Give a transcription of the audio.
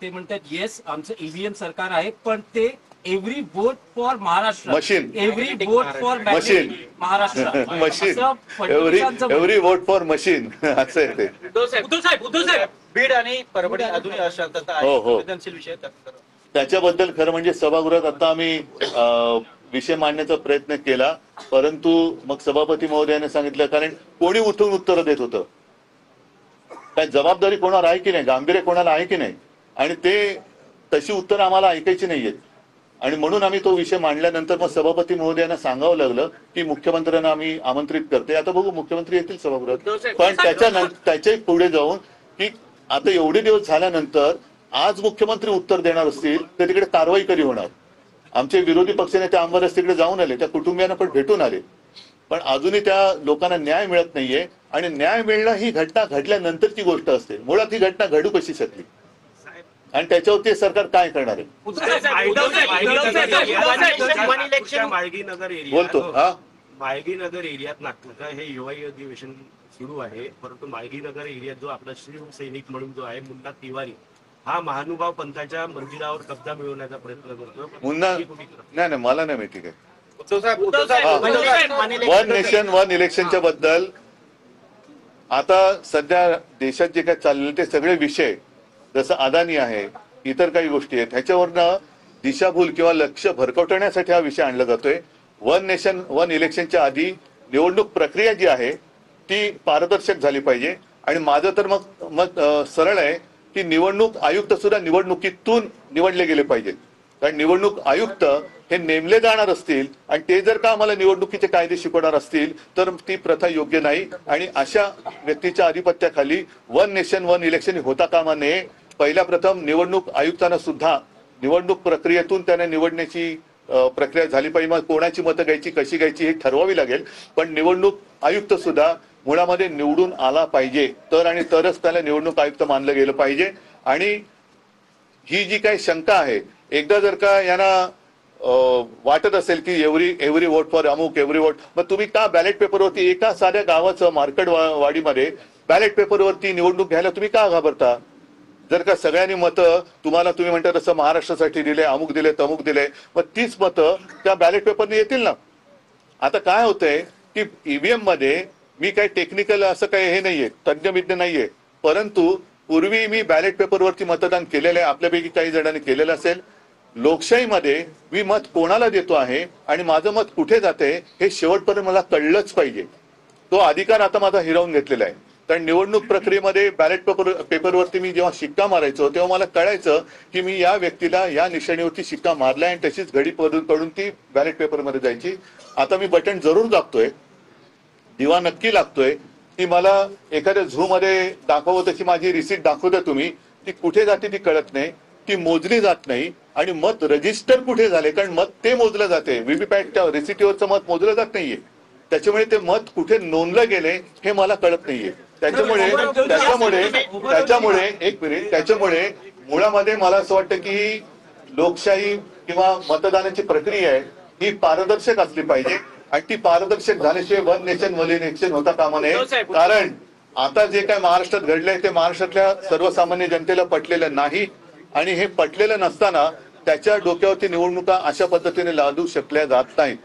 ते म्हणतात येस आमचं ईव्हीएम सरकार आहे, पण ते every vote for Maharashtra machine, every vote for machine, Maharashtra machine, फडणवीसांचं एव्हरी वोट फॉर मशीन असं आहे ते. उद्धव साहेब बीड आणि परभणी अजूनही अशांतता आहे, संवेदनशील विषय त्याच्याबद्दल खरं म्हणजे सभागृहात आता आम्ही विषय मांडण्याचा प्रयत्न केला, परंतु मग सभापती महोदयाने सांगितलं, कारण कोणी उठून उत्तर देत होतं, काय जबाबदारी कोणाला आहे की नाही, गांभीर्य कोणाला आहे की नाही, आणि ते तशी उत्तर आम्हाला ऐकायची नाहीयेत. आणि म्हणून आम्ही तो विषय मांडल्यानंतर मग सभापती महोदयांना सांगावं लागलं की मुख्यमंत्र्यांना आम्ही आमंत्रित करते. आता बघू मुख्यमंत्री येतील सभागृहात, पण त्याच्या पुढे जाऊन की आता एवढे दिवस झाल्यानंतर आज मुख्यमंत्री उत्तर देणार असतील तर तिकडे कारवाई कधी होणार. आमचे विरोधी पक्षनेते आमदारच तिकडे जाऊन आले, त्या कुटुंबियांना पण भेटून आले, पण अजूनही त्या लोकांना न्याय मिळत नाहीये. आणि न्याय मिळणं ही घटना घडल्यानंतरची गोष्ट असते, मुळात ही घटना घडू कशी शकली आणि त्याच्यावरती सरकार काय करणार आहे. बोलतो हा माळगी नगर एरियात नागपूरचा हे हिवाळी अधिवेशन सुरू आहे, परंतु माळगी नगर एरियात जो आपला शिवसैनिक म्हणून जो आहे मुन्ना तिवारी, हा महानुभाव पंथाच्या मंदिरावर कब्जा मिळवण्याचा प्रयत्न करतो. मुन्ना नाही, मला नाही माहिती काय. वन नेशन वन इलेक्शनच्या बद्दल आता सध्या देशात जे काय चाललेले ते सगळे विषय, जसं अदानी आहे, इतर काही गोष्टी आहेत, ह्याच्यावरनं दिशाभूल किंवा लक्ष भरकटवण्यासाठी हा विषय आणला जातोय. वन नेशन वन इलेक्शनच्या आधी निवडणूक प्रक्रिया जी आहे ती पारदर्शक झाली पाहिजे. आणि माझं तर मत सरळ आहे की निवडणूक आयुक्त सुद्धा निवडणुकीतून निवडले गेले पाहिजेत, कारण निवडणूक आयुक्त हे नेमले जाणार असतील आणि ते जर का आम्हाला निवडणुकीचे कायदे शिकवणार असतील तर ती प्रथा योग्य नाही. आणि अशा व्यक्तीच्या आधिपत्याखाली वन नेशन वन इलेक्शन होता कामा नये. पहिल्या प्रथम निवडणूक आयुक्तांना सुद्धा निवडणूक प्रक्रियेतून त्यांना निवडण्याची प्रक्रिया झाली पाहिजे. मग कोणाची मतं घ्यायची, कशी घ्यायची हे ठरवावी लागेल, पण निवडणूक आयुक्त सुद्धा मुळामध्ये निवडून आला पाहिजे, तरच त्याला निवडणूक आयुक्त मानलं गेलं पाहिजे. आणि ही जी काही शंका आहे, एकदा जर का यांना वाटत असेल की एव्हरी वोट फॉर अमुक एव्हरी वोट, मग तुम्ही का बॅलेट पेपरवरती एका साध्या गावाचं मार्केटवाडीमध्ये बॅलेट पेपरवरती निवडणूक घ्यायला तुम्ही का घाबरता? जर का सगळ्यांनी मतं तुम्ही म्हणता तसं महाराष्ट्रासाठी दिले, अमुक दिले, तमुक दिले, मग तीच मतं त्या बॅलेट पेपरने येतील ना. आता काय होतंय की ईव्हीएम मध्ये मी काही टेक्निकल असं काही हे नाहीये, तज्ञ नाहीये, परंतु पूर्वी मी बॅलेट पेपरवरती मतदान केलेलं आहे, आपल्यापैकी काही जणांनी केलेलं असेल. लोकशाहीमध्ये मी मत कोणाला देतो आहे आणि माझं मत कुठे जाते हे शेवटपर्यंत मला कळलंच पाहिजे. तो अधिकार आता माझा हिरावून घेतलेला आहे. कारण निवडणूक प्रक्रियेमध्ये बॅलेट पेपरवरती मी जेव्हा शिक्का मारायचो तेव्हा मला कळायचं की मी या व्यक्तीला या निशाणीवरती शिक्का मारलाय आणि तशीच घडी पडून ती बॅलेट पेपरमध्ये जायची. आता मी बटन जरूर दाबतोय, दिवा नक्की लागतोय, ती मला एखाद्या झू मध्ये दाखवत तशी माझी रिसीट दाखवू द्या तुम्ही, ती कुठे जाते ती कळत नाही, ती मोजली जात नाही. आणि मत रजिस्टर कुठे झाले, कारण मत ते मोजलं जाते, व्हीव्हीपॅट रिसिटीवरचं मत मोजलं जात नाहीये, त्याच्यामुळे ते मत कुठे नोंदलं गेले हे मला कळत नाहीये. त्याच्यामुळे मुळामध्ये मला असं वाटतं की लोकशाही किंवा मतदानाची प्रक्रिया आहे ही पारदर्शक असली पाहिजे आणि ती पारदर्शक झाल्याशिवाय वन नेशन वन इलेक्शन होता कामा नये. कारण आता जे काय महाराष्ट्रात घडलंय ते महाराष्ट्रातल्या सर्वसामान्य जनतेला पटलेलं नाही आणि हे पटलेलं नसताना त्याच्या डोक्यावरती निवडणुका अशा पद्धतीने लादू शकल्या जात नाहीत.